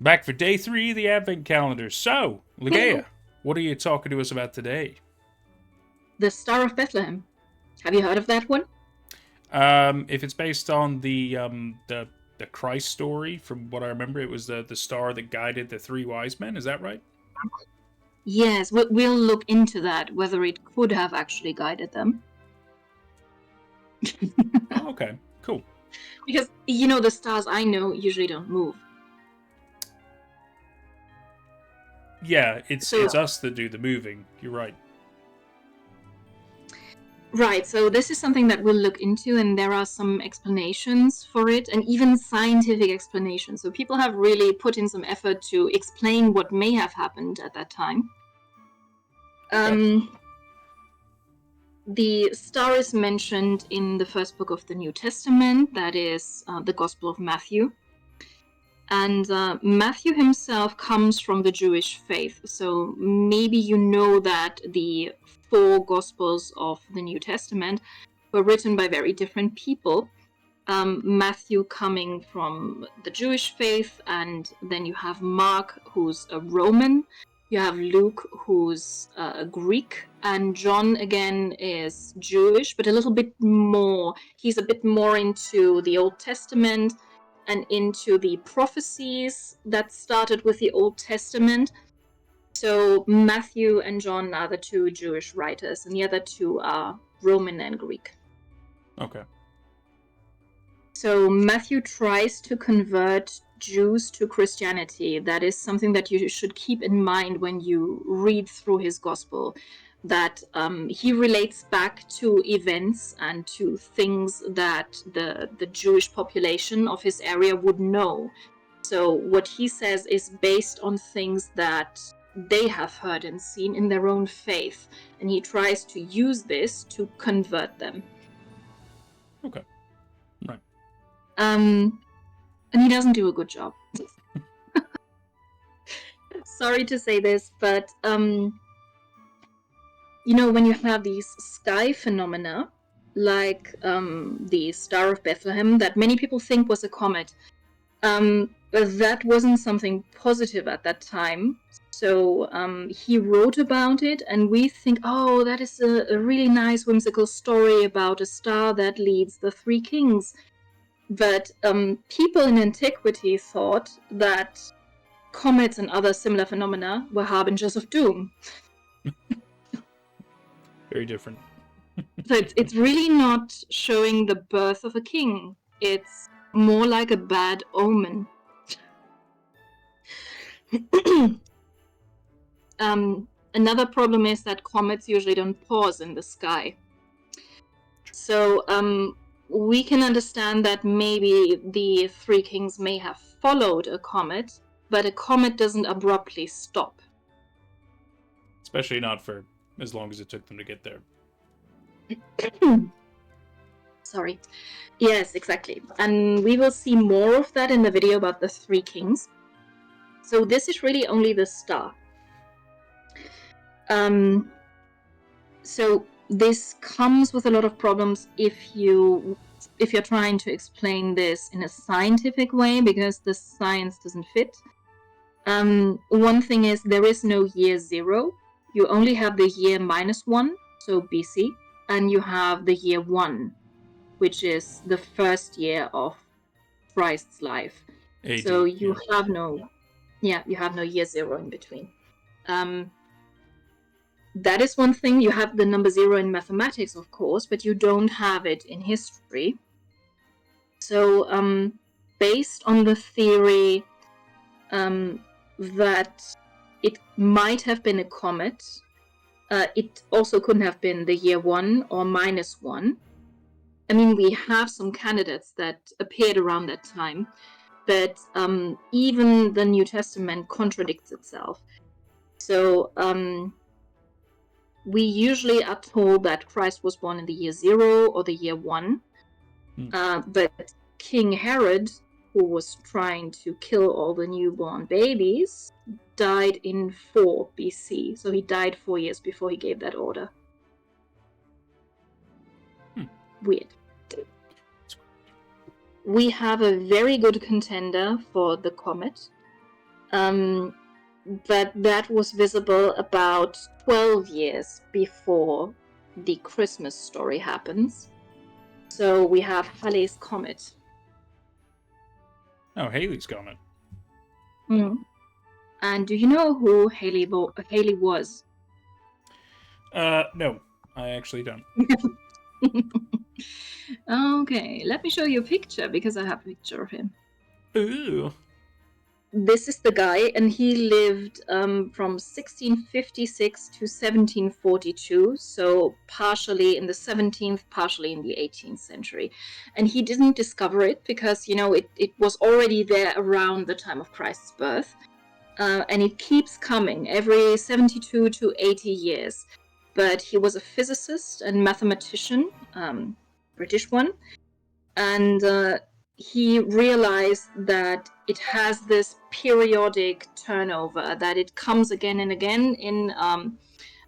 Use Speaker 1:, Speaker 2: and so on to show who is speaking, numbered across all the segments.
Speaker 1: Back for day 3 of the Advent calendar. So, Ligea, what are you talking to us about today?
Speaker 2: The Star of Bethlehem. Have you heard of that one?
Speaker 1: If it's based on the Christ story, from what I remember, it was the star that guided the 3 wise men. Is that right?
Speaker 2: Yes, we'll look into that, whether it could have actually guided them.
Speaker 1: Oh, okay, cool.
Speaker 2: Because, the stars I know usually don't move.
Speaker 1: Yeah, it's us that do the moving. You're right.
Speaker 2: Right, so this is something that we'll look into, and there are some explanations for it, and even scientific explanations. So people have really put in some effort to explain what may have happened at that time.
Speaker 1: Okay.
Speaker 2: The star is mentioned in the first book of the New Testament, that is the Gospel of Matthew. And Matthew himself comes from the Jewish faith. So maybe you know that the 4 Gospels of the New Testament were written by very different people. Matthew coming from the Jewish faith, and then you have Mark, who's a Roman. You have Luke, who's Greek, and John, again, is Jewish, but a little bit more. He's a bit more into the Old Testament and into the prophecies that started with the Old Testament. So Matthew and John are the 2 Jewish writers, and the other 2 are Roman and Greek.
Speaker 1: Okay.
Speaker 2: So Matthew tries to convert Jews to Christianity. That is something that you should keep in mind when you read through his gospel, that he relates back to events and to things that the Jewish population of his area would know. So what he says is based on things that they have heard and seen in their own faith, and he tries to use this to convert them.
Speaker 1: Okay. Right.
Speaker 2: And he doesn't do a good job. Sorry to say this, but when you have these sky phenomena, like the Star of Bethlehem, that many people think was a comet, that wasn't something positive at that time. So he wrote about it, and we think, oh, that is a really nice whimsical story about a star that leads the 3 kings. But people in antiquity thought that comets and other similar phenomena were harbingers of doom.
Speaker 1: Very different.
Speaker 2: So it's really not showing the birth of a king. It's more like a bad omen. Another problem is that comets usually don't pause in the sky. So we can understand that maybe the 3 kings may have followed a comet, but a comet doesn't abruptly stop.
Speaker 1: Especially not for as long as it took them to get there.
Speaker 2: Sorry. Yes, exactly. And we will see more of that in the video about the 3 kings. So this is really only the star. So this comes with a lot of problems if you're trying to explain this in a scientific way, because the science doesn't fit. One thing is there is no year 0. You only have the year -1, so BC, and you have the year 1, which is the first year of Christ's life.
Speaker 1: AD,
Speaker 2: so you have no year 0 in between. That is one thing. You have the number 0 in mathematics, of course, but you don't have it in history. So based on the theory that it might have been a comet, it also couldn't have been the year 1 or -1. I mean, we have some candidates that appeared around that time, but even the New Testament contradicts itself. So we usually are told that Christ was born in the year 0 or the year 1. But King Herod, who was trying to kill all the newborn babies, died in 4 BC. So he died 4 years before he gave that order. Weird. We have a very good contender for the comet. But that was visible about 12 years before the Christmas story happens. So we have Halley's Comet.
Speaker 1: Oh, Haley's Comet.
Speaker 2: And do you know who Haley was?
Speaker 1: No, I actually don't.
Speaker 2: Okay, let me show you a picture because I have a picture of him.
Speaker 1: Ooh.
Speaker 2: This is the guy, and he lived from 1656 to 1742, so partially in the 17th, partially in the 18th century. And he didn't discover it because, it was already there around the time of Christ's birth. And it keeps coming every 72 to 80 years. But he was a physicist and mathematician, British one, and he realized that it has this periodic turnover, that it comes again and again in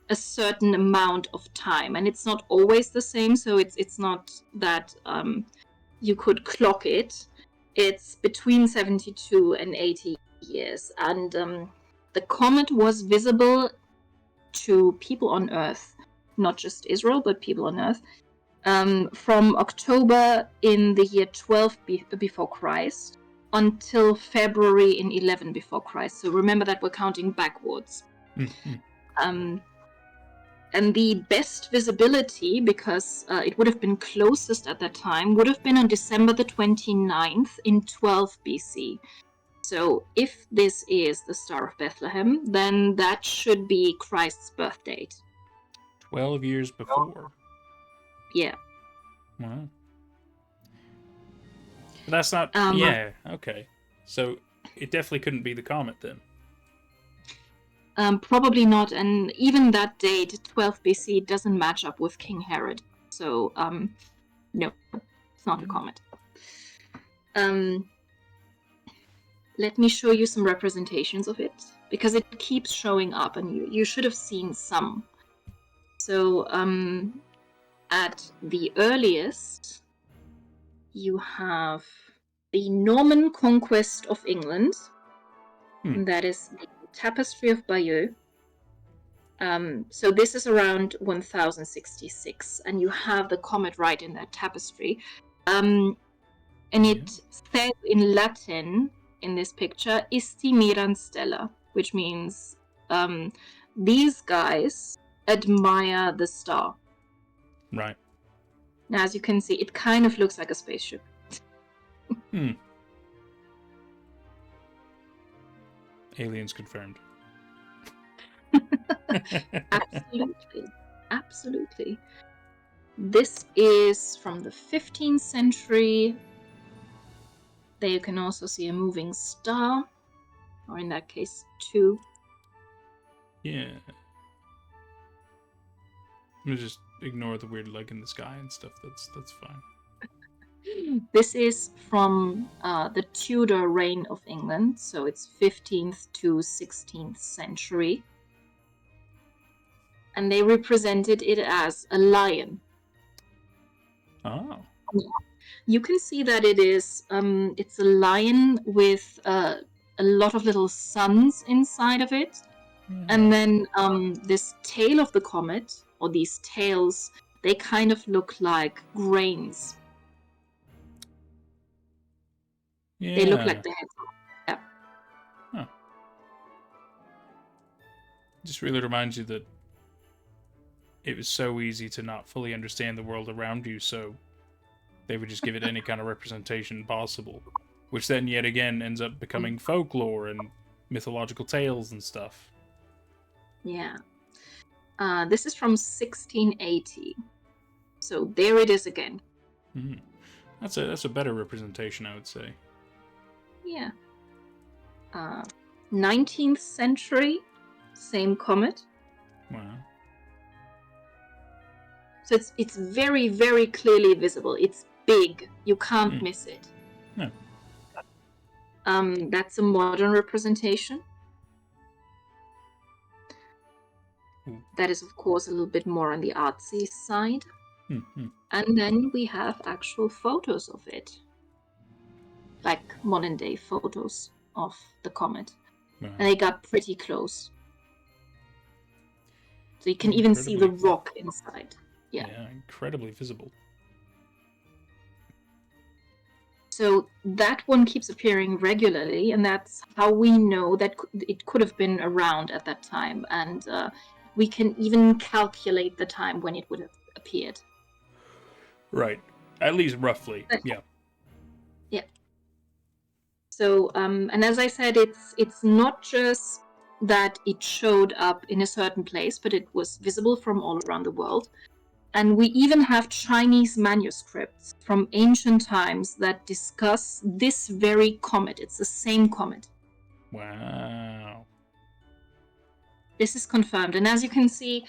Speaker 2: a certain amount of time, and it's not always the same. So it's not that you could clock it. It's between 72 and 80 years, and the comet was visible to people on Earth, not just Israel, but people on Earth, from October in the year 12 before Christ until February in 11 before Christ. So remember that we're counting backwards.
Speaker 1: Mm-hmm.
Speaker 2: And the best visibility, because it would have been closest at that time, would have been on December the 29th in 12 BC. So if this is the Star of Bethlehem, then that should be Christ's birth date.
Speaker 1: 12 years before.
Speaker 2: Yeah.
Speaker 1: Wow. But that's not... yeah, okay. So it definitely couldn't be the comet then.
Speaker 2: Probably not, and even that date, 12 BC, doesn't match up with King Herod. So, no, it's not a comet. Let me show you some representations of it, because it keeps showing up, and you should have seen some. So, at the earliest, you have the Norman conquest of England. And that is the Tapestry of Bayeux. So this is around 1066, and you have the comet right in that tapestry. And it says in Latin in this picture, Isti miran stella, which means these guys admire the star.
Speaker 1: Right.
Speaker 2: Now, as you can see, it kind of looks like a spaceship.
Speaker 1: Aliens confirmed.
Speaker 2: Absolutely. This is from the 15th century. There you can also see a moving star, or in that case, two.
Speaker 1: Yeah. I'm gonna just ignore the weird leg in the sky and stuff. That's fine.
Speaker 2: This is from the Tudor reign of England, so it's 15th to 16th century. And they represented it as a lion.
Speaker 1: Oh.
Speaker 2: You can see that it is, it's a lion with a lot of little suns inside of it. And then this tail of the comet, or these tails, they kind of look like grains.
Speaker 1: Yeah.
Speaker 2: They look like the head. Yeah.
Speaker 1: Huh. Just really reminds you that it was so easy to not fully understand the world around you, so they would just give it any kind of representation possible, which then yet again ends up becoming folklore and mythological tales and stuff.
Speaker 2: Yeah. This is from 1680. So there it is again.
Speaker 1: Mm-hmm. That's a better representation, I would say.
Speaker 2: Yeah. 19th century, same comet.
Speaker 1: Wow.
Speaker 2: So it's very, very clearly visible. It's big. You can't miss it.
Speaker 1: No.
Speaker 2: That's a modern representation. That is, of course, a little bit more on the artsy side.
Speaker 1: Mm-hmm.
Speaker 2: And then we have actual photos of it. Like modern day photos of the comet.
Speaker 1: Wow.
Speaker 2: And they got pretty close. So you can even see the
Speaker 1: Incredibly-
Speaker 2: rock inside. Yeah.
Speaker 1: Incredibly visible.
Speaker 2: So that one keeps appearing regularly, and that's how we know that it could have been around at that time. And we can even calculate the time when it would have appeared.
Speaker 1: Right. At least roughly. Yeah.
Speaker 2: Yeah. So, and as I said, it's not just that it showed up in a certain place, but it was visible from all around the world. And we even have Chinese manuscripts from ancient times that discuss this very comet. It's the same comet.
Speaker 1: Wow.
Speaker 2: This is confirmed. And as you can see,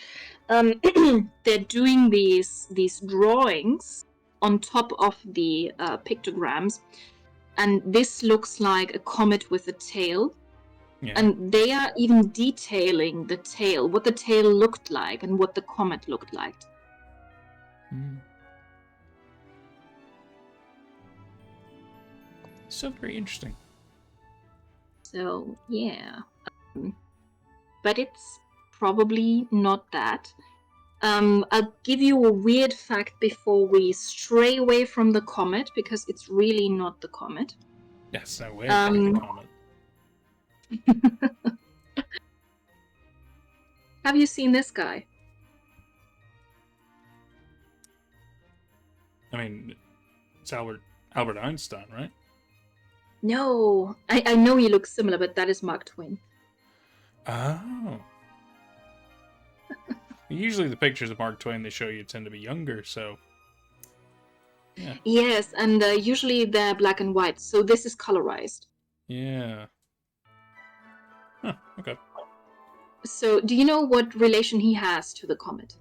Speaker 2: they're doing these drawings on top of the pictograms. And this looks like a comet with a tail.
Speaker 1: Yeah.
Speaker 2: And they are even detailing the tail, what the tail looked like and what the comet looked like.
Speaker 1: So very interesting.
Speaker 2: So, yeah. But it's probably not that. I'll give you a weird fact before we stray away from the comet, because it's really not the comet.
Speaker 1: Yes, no way. The comet.
Speaker 2: Have you seen this guy?
Speaker 1: I mean, it's Albert Einstein, right?
Speaker 2: No, I know he looks similar, but that is Mark Twain.
Speaker 1: Oh. Usually the pictures of Mark Twain they show you tend to be younger, so... Yeah.
Speaker 2: Yes, and usually they're black and white, so this is colorized.
Speaker 1: Yeah. Huh, okay.
Speaker 2: So, do you know what relation he has to the comet?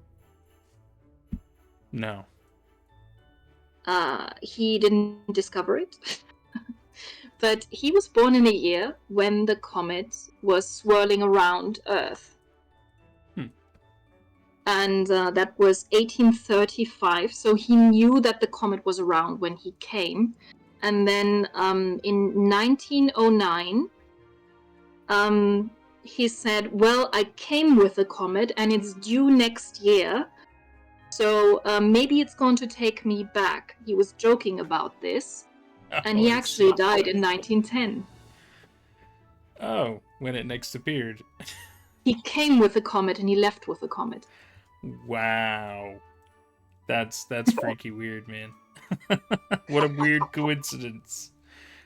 Speaker 1: No.
Speaker 2: He didn't discover it. But he was born in a year when the comet was swirling around Earth. And that was 1835, so he knew that the comet was around when he came. And then in 1909, he said, well, I came with the comet and it's due next year, so maybe it's going to take me back. He was joking about this, and he actually died in 1910.
Speaker 1: Oh, when it next appeared.
Speaker 2: He came with the comet and he left with the comet.
Speaker 1: Wow. That's freaky weird, man. What a weird coincidence.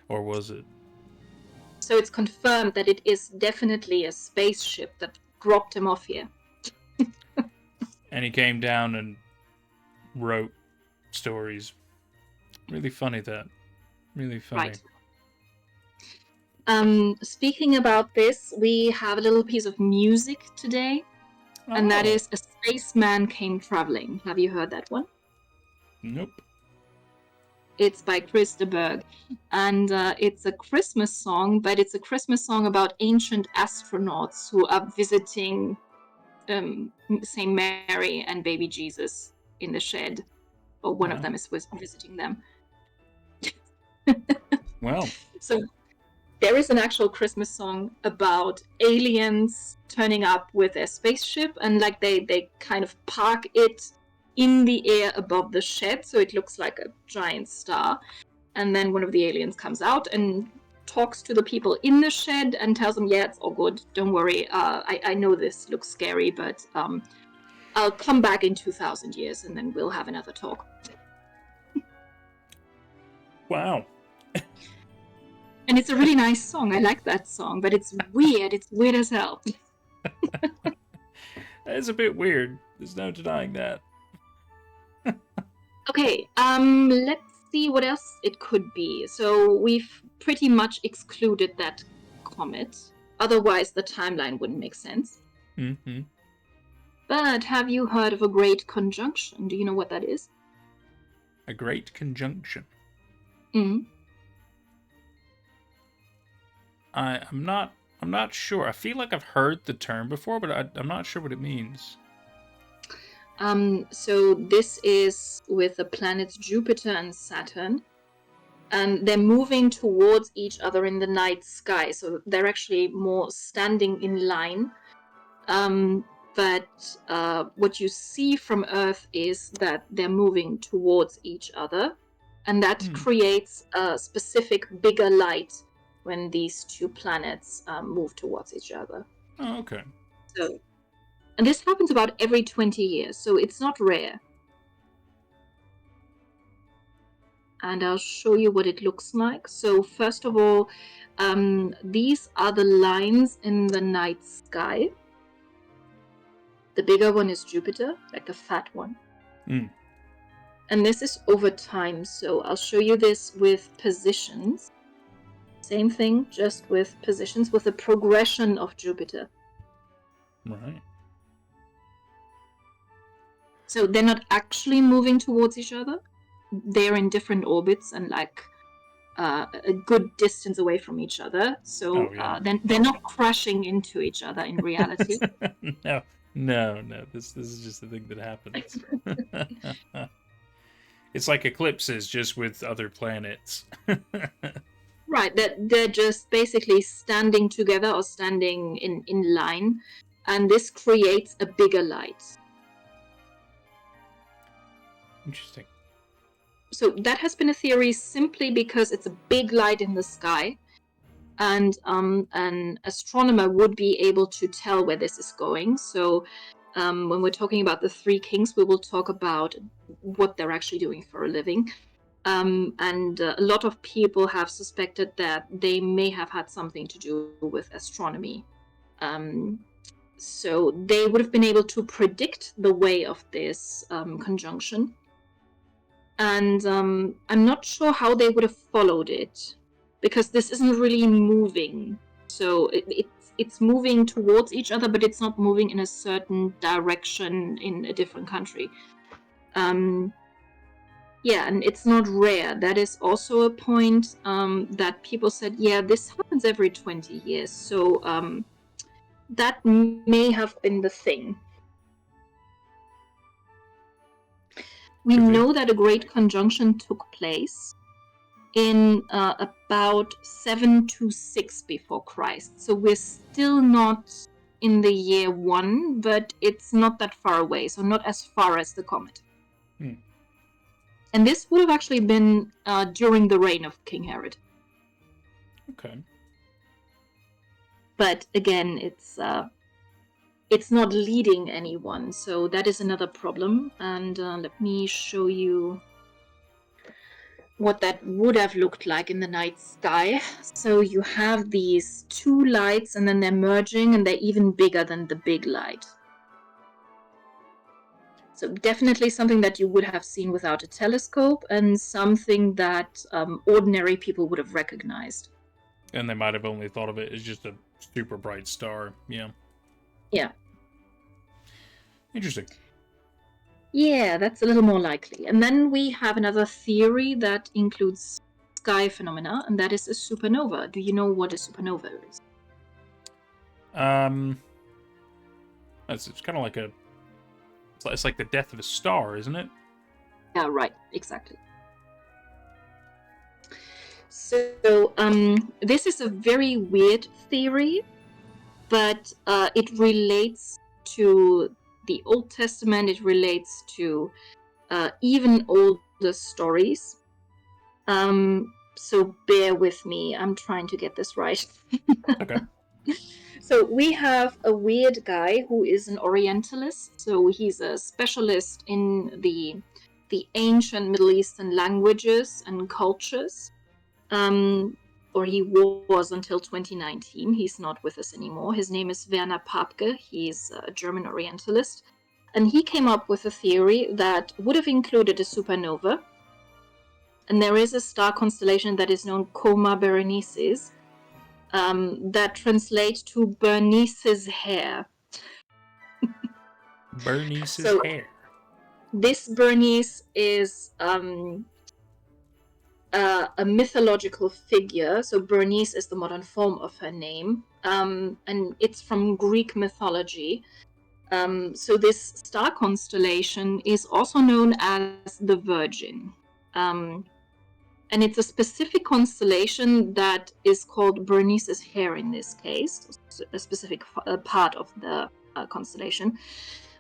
Speaker 1: Or was it?
Speaker 2: So it's confirmed that it is definitely a spaceship that dropped him off here.
Speaker 1: And he came down and wrote stories. Really funny, that. Really funny.
Speaker 2: Right. Speaking about this, we have a little piece of music today. And that is A Spaceman Came Traveling. Have you heard that one?
Speaker 1: Nope.
Speaker 2: It's by Chris de Burgh. And it's a Christmas song, but it's a Christmas song about ancient astronauts who are visiting St. Mary and baby Jesus in the shed. Or one of them is visiting them.
Speaker 1: Well.
Speaker 2: So there is an actual Christmas song about aliens turning up with their spaceship, and like they kind of park it in the air above the shed, so it looks like a giant star. And then one of the aliens comes out and talks to the people in the shed and tells them, yeah, it's all good, don't worry, I know this looks scary, but I'll come back in 2,000 years and then we'll have another talk.
Speaker 1: Wow.
Speaker 2: And it's a really nice song. I like that song, but it's weird. It's weird as hell.
Speaker 1: That is a bit weird. There's no denying that.
Speaker 2: Okay, let's see what else it could be. So we've pretty much excluded that comet. Otherwise, the timeline wouldn't make sense.
Speaker 1: Mm-hmm.
Speaker 2: But have you heard of a great conjunction? Do you know what that is?
Speaker 1: A great conjunction.
Speaker 2: Mm-hmm.
Speaker 1: I'm not sure. I feel like I've heard the term before, but I'm not sure what it means.
Speaker 2: So this is with the planets Jupiter and Saturn. and they're moving towards each other in the night sky. So they're actually more standing in line. But what you see from Earth is that they're moving towards each other, and that creates a specific bigger light when these two planets move towards each other.
Speaker 1: Oh, okay.
Speaker 2: So, and this happens about every 20 years, so it's not rare. And I'll show you what it looks like. So first of all, these are the lines in the night sky. The bigger one is Jupiter, like the fat one. And this is over time, so I'll show you this with positions. Same thing, just with positions, with the progression of Jupiter.
Speaker 1: Right.
Speaker 2: So they're not actually moving towards each other. They're in different orbits and like a good distance away from each other. So they're not crashing into each other in reality.
Speaker 1: No. This is just the thing that happens. It's like eclipses, just with other planets.
Speaker 2: Right, that they're just basically standing together or standing in line, and this creates a bigger light.
Speaker 1: Interesting.
Speaker 2: So that has been a theory simply because it's a big light in the sky, and an astronomer would be able to tell where this is going. So when we're talking about the Three Kings, we will talk about what they're actually doing for a living. And a lot of people have suspected that they may have had something to do with astronomy. So they would have been able to predict the way of this conjunction. And I'm not sure how they would have followed it, because this isn't really moving. So it's moving towards each other, but it's not moving in a certain direction in a different country. Yeah, and it's not rare. That is also a point that people said, yeah, this happens every 20 years. So that may have been the thing. We know that a great conjunction took place in about 726 before Christ. So we're still not in the year 1, but it's not that far away. So not as far as the comet. And this would have actually been during the reign of King Herod.
Speaker 1: Okay.
Speaker 2: But again, it's not leading anyone, so that is another problem. And let me show you what that would have looked like in the night sky. So you have these two lights, and then they're merging, and they're even bigger than the big light. So definitely something that you would have seen without a telescope, and something that ordinary people would have recognized.
Speaker 1: And they might have only thought of it as just a super bright star. Yeah.
Speaker 2: Yeah.
Speaker 1: Interesting.
Speaker 2: Yeah, that's a little more likely. And then we have another theory that includes sky phenomena, and that is a supernova. Do you know what a supernova is?
Speaker 1: It's kind of like it's like the death of a star, isn't it?
Speaker 2: Yeah, right, exactly. So this is a very weird theory, but it relates to the Old Testament. It relates to even older stories. So bear with me. I'm trying to get this right.
Speaker 1: Okay.
Speaker 2: So we have a weird guy who is an Orientalist. So he's a specialist in the ancient Middle Eastern languages and cultures. Or he was until 2019. He's not with us anymore. His name is Werner Papke. He's a German Orientalist. And he came up with a theory that would have included a supernova. And there is a star constellation that is known Coma Berenices, that translates to Bernice's hair.
Speaker 1: Bernice's hair.
Speaker 2: This Bernice is a mythological figure. So Bernice is the modern form of her name, and it's from Greek mythology. So this star constellation is also known as the Virgin. And it's a specific constellation that is called Bernice's Hair in this case, a specific part of the constellation.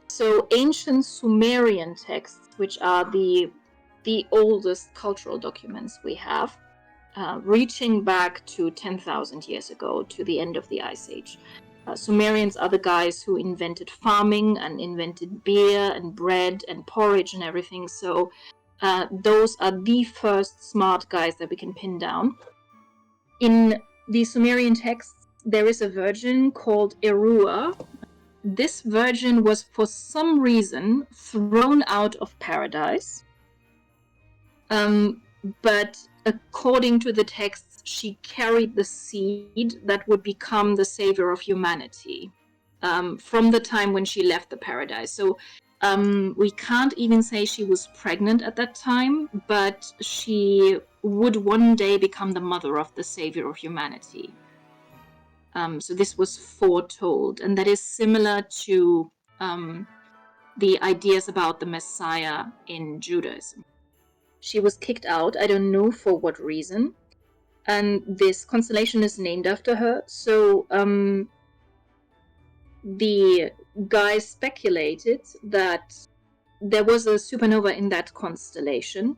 Speaker 2: So ancient Sumerian texts, which are the oldest cultural documents we have, reaching back to 10,000 years ago, to the end of the Ice Age. Sumerians are the guys who invented farming and invented beer and bread and porridge and everything. So those are the first smart guys that we can pin down. In the Sumerian texts, there is a virgin called Erua. This virgin was for some reason thrown out of paradise. But according to the texts, she carried the seed that would become the savior of humanity from the time when she left the paradise. So we can't even say she was pregnant at that time, but she would one day become the mother of the savior of humanity. So this was foretold, and that is similar to the ideas about the Messiah in Judaism. She was kicked out, I don't know for what reason, and this constellation is named after her. So the guys speculated that there was a supernova in that constellation,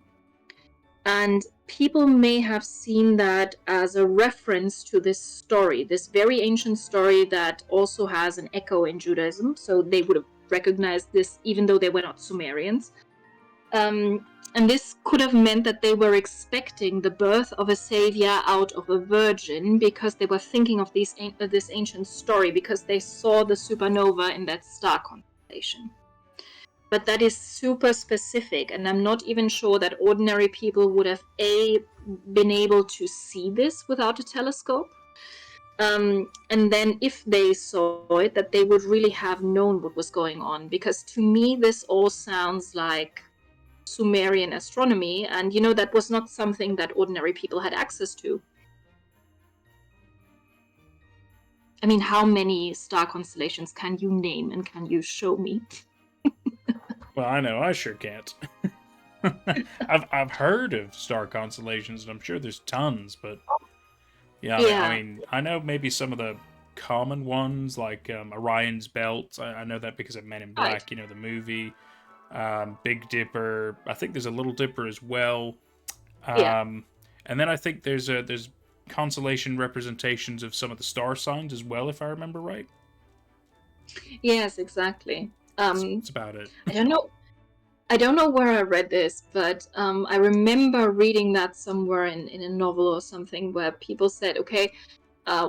Speaker 2: and people may have seen that as a reference to this story, this very ancient story that also has an echo in Judaism. So they would have recognized this even though they were not Sumerians. And this could have meant that they were expecting the birth of a savior out of a virgin, because they were thinking of this ancient story, because they saw the supernova in that star constellation. But that is super specific, and I'm not even sure that ordinary people would have been able to see this without a telescope. And then if they saw it, that they would really have known what was going on, because to me this all sounds like Sumerian astronomy, and that was not something that ordinary people had access to. I mean, how many star constellations can you name, and can you show me?
Speaker 1: Well, I know I sure can't. I've heard of star constellations, and I'm sure there's tons, but yeah, I mean, I know maybe some of the common ones, like Orion's Belt. I know that because of Men in Black,
Speaker 2: Right.
Speaker 1: the movie. Big Dipper. I think there's a Little Dipper as well.
Speaker 2: Yeah.
Speaker 1: And then I think there's constellation representations of some of the star signs as well, if I remember right.
Speaker 2: Yes, exactly.
Speaker 1: That's about it.
Speaker 2: I don't know where I read this, but I remember reading that somewhere in a novel or something, where people said, okay,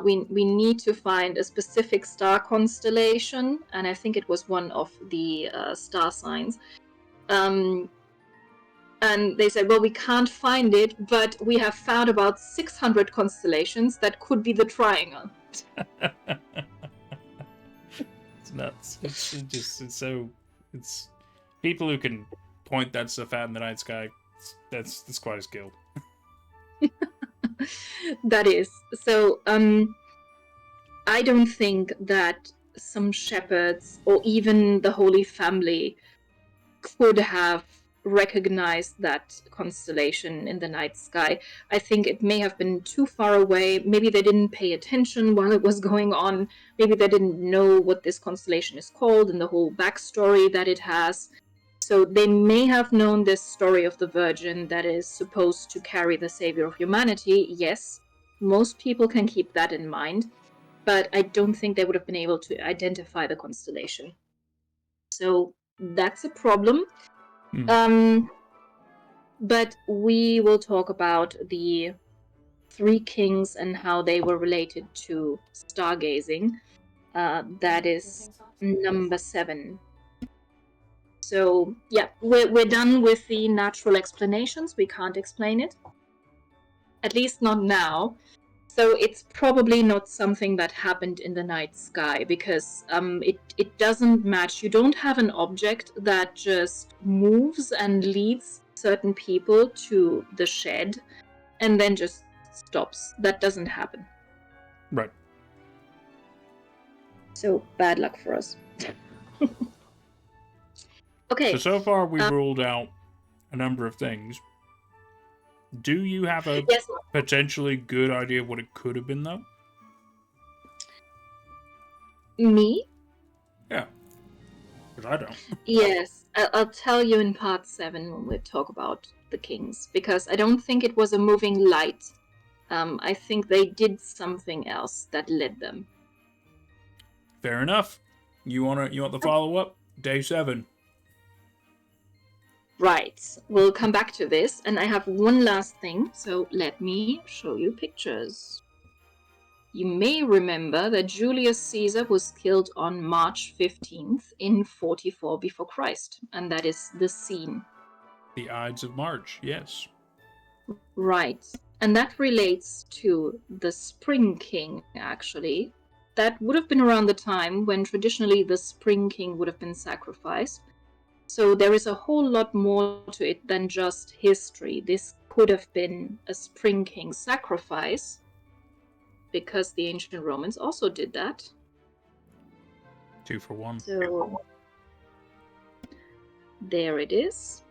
Speaker 2: we need to find a specific star constellation, and I think it was one of the star signs. And they said, well, we can't find it, but we have found about 600 constellations that could be the triangle.
Speaker 1: It's nuts. It's people who can point that stuff out in the night sky. That's quite a skill.
Speaker 2: That is. So, I don't think that some shepherds or even the Holy Family could have recognized that constellation in the night sky. I think it may have been too far away. Maybe they didn't pay attention while it was going on. Maybe they didn't know what this constellation is called and the whole backstory that it has. So they may have known this story of the Virgin that is supposed to carry the savior of humanity. Yes, most people can keep that in mind, but I don't think they would have been able to identify the constellation. So that's a problem. But we will talk about the three kings and how they were related to stargazing. That is number 7. So yeah, we're done with the natural explanations. We can't explain it, at least not now. So it's probably not something that happened in the night sky, because it doesn't match. You don't have an object that just moves and leads certain people to the shed and then just stops. That doesn't happen.
Speaker 1: Right.
Speaker 2: So bad luck for us. Okay.
Speaker 1: So far we've ruled out a number of things. Do you have a
Speaker 2: Yes.
Speaker 1: potentially good idea of what it could have been, though?
Speaker 2: Me?
Speaker 1: Yeah, because I don't.
Speaker 2: Yes. I'll tell you in part 7 when we talk about the kings, because I don't think it was a moving light. I think they did something else that led them.
Speaker 1: Fair enough. You want the follow up? Day 7.
Speaker 2: Right. We'll come back to this, and I have one last thing, so let me show you pictures. You may remember that Julius Caesar was killed on March 15th in 44 before Christ, and that is the scene.
Speaker 1: The Ides of March, yes.
Speaker 2: Right. And that relates to the Spring King, actually. That would have been around the time when traditionally the Spring King would have been sacrificed. So there is a whole lot more to it than just history. This could have been a Spring King sacrifice, because the ancient Romans also did that.
Speaker 1: 2 for 1.
Speaker 2: So there it is.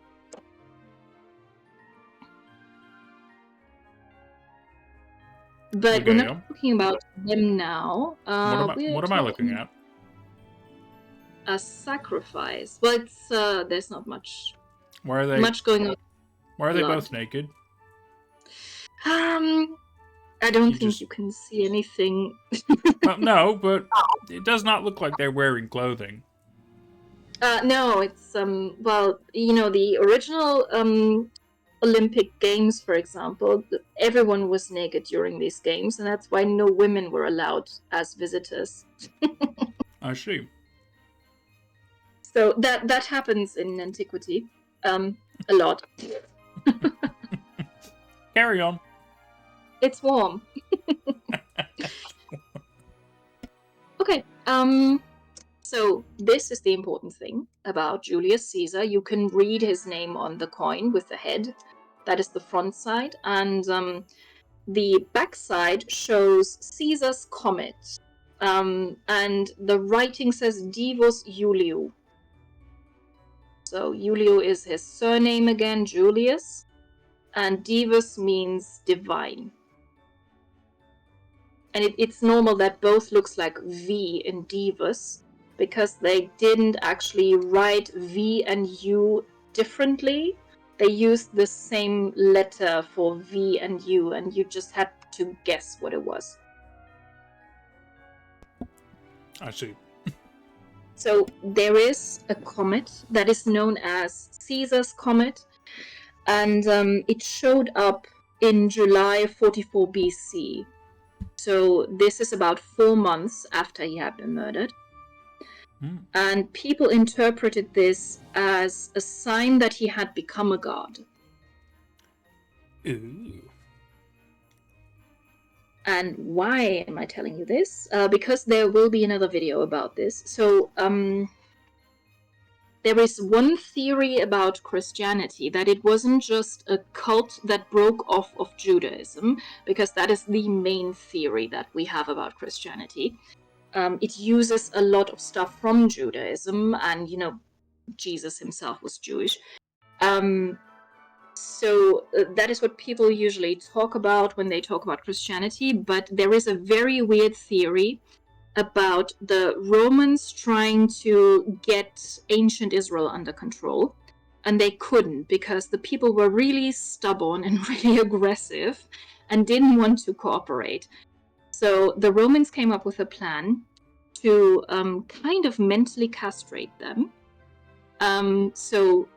Speaker 2: But we're not talking about them now.
Speaker 1: What am I looking at?
Speaker 2: A sacrifice. Well, it's there's not much.
Speaker 1: Why are they
Speaker 2: much going on?
Speaker 1: Why are they both naked?
Speaker 2: I don't think you can see anything.
Speaker 1: Well, no, but it does not look like they're wearing clothing.
Speaker 2: No, it's well, the original Olympic Games, for example, everyone was naked during these games, and that's why no women were allowed as visitors.
Speaker 1: I see.
Speaker 2: So that happens in antiquity, a lot.
Speaker 1: Carry on.
Speaker 2: It's warm. Okay. So this is the important thing about Julius Caesar. You can read his name on the coin with the head. That is the front side, and the back side shows Caesar's comet. And the writing says Divus Iuliu. So Iuliu is his surname again, Julius, and Divus means divine. And it's normal that both looks like V in Divus, because they didn't actually write V and U differently. They used the same letter for V and U, and you just had to guess what it was.
Speaker 1: I see.
Speaker 2: So there is a comet that is known as Caesar's comet, and it showed up in July 44 BC. So this is about 4 months after he had been murdered. And people interpreted this as a sign that he had become a god.
Speaker 1: Ooh.
Speaker 2: And why am I telling you this? Because there will be another video about this. So there is one theory about Christianity, that it wasn't just a cult that broke off of Judaism, because that is the main theory that we have about Christianity. It uses a lot of stuff from Judaism, and Jesus himself was Jewish. So that is what people usually talk about when they talk about Christianity, but there is a very weird theory about the Romans trying to get ancient Israel under control, and they couldn't, because the people were really stubborn and really aggressive and didn't want to cooperate. So the Romans came up with a plan to kind of mentally castrate them. So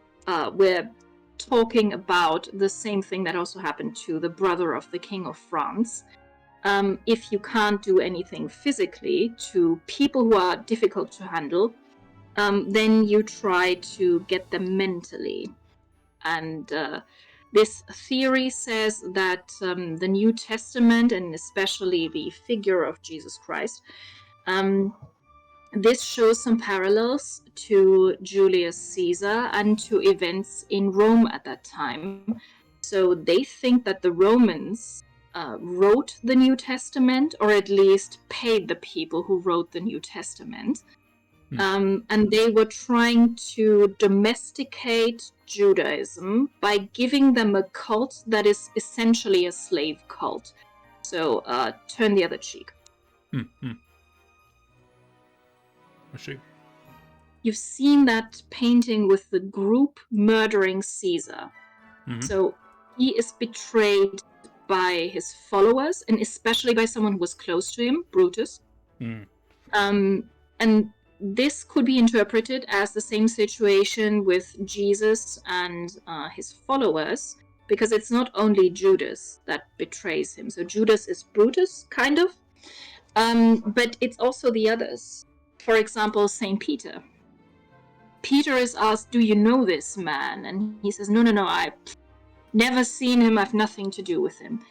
Speaker 2: we're talking about the same thing that also happened to the brother of the King of France. If you can't do anything physically to people who are difficult to handle, then you try to get them mentally. And this theory says that the New Testament, and especially the figure of Jesus Christ, this shows some parallels to Julius Caesar and to events in Rome at that time. So they think that the Romans wrote the New Testament, or at least paid the people who wrote the New Testament. And they were trying to domesticate Judaism by giving them a cult that is essentially a slave cult. So turn the other cheek.
Speaker 1: I see.
Speaker 2: You've seen that painting with the group murdering Caesar. So he is betrayed by his followers, and especially by someone who was close to him, Brutus. And this could be interpreted as the same situation with Jesus and his followers, because it's not only Judas that betrays him. So Judas is Brutus, kind of, but it's also the others. For example, Saint Peter. Peter is asked, "Do you know this man?" And he says, "No, I've never seen him. I've nothing to do with him."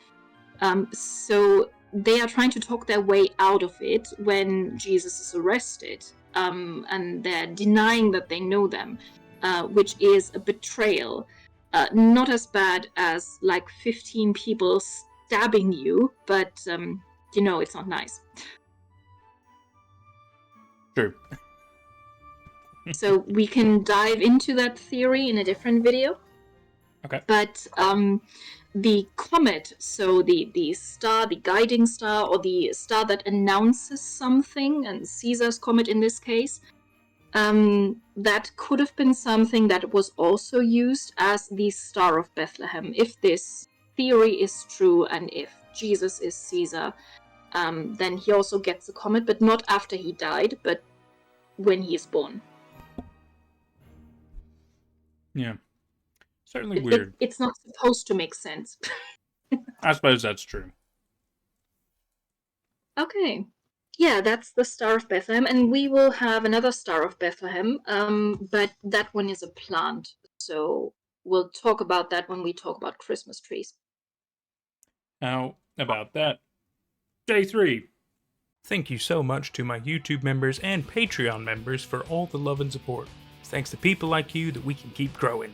Speaker 2: So they are trying to talk their way out of it when Jesus is arrested, and they're denying that they know them, which is a betrayal. Not as bad as like 15 people stabbing you, but it's not nice.
Speaker 1: True.
Speaker 2: So we can dive into that theory in a different video.
Speaker 1: Okay.
Speaker 2: But the comet, so the star, the guiding star, or the star that announces something, and Caesar's comet in this case, that could have been something that was also used as the Star of Bethlehem. If this theory is true, and if Jesus is Caesar, then he also gets a comet, but not after he died, but when he is born.
Speaker 1: Yeah. Certainly weird.
Speaker 2: It's not supposed to make sense.
Speaker 1: I suppose that's true.
Speaker 2: Okay. Yeah, that's the Star of Bethlehem, and we will have another Star of Bethlehem, but that one is a plant, so we'll talk about that when we talk about Christmas trees.
Speaker 1: How about that? Day 3. Thank you so much to my YouTube members and Patreon members for all the love and support. It's thanks to people like you that we can keep growing.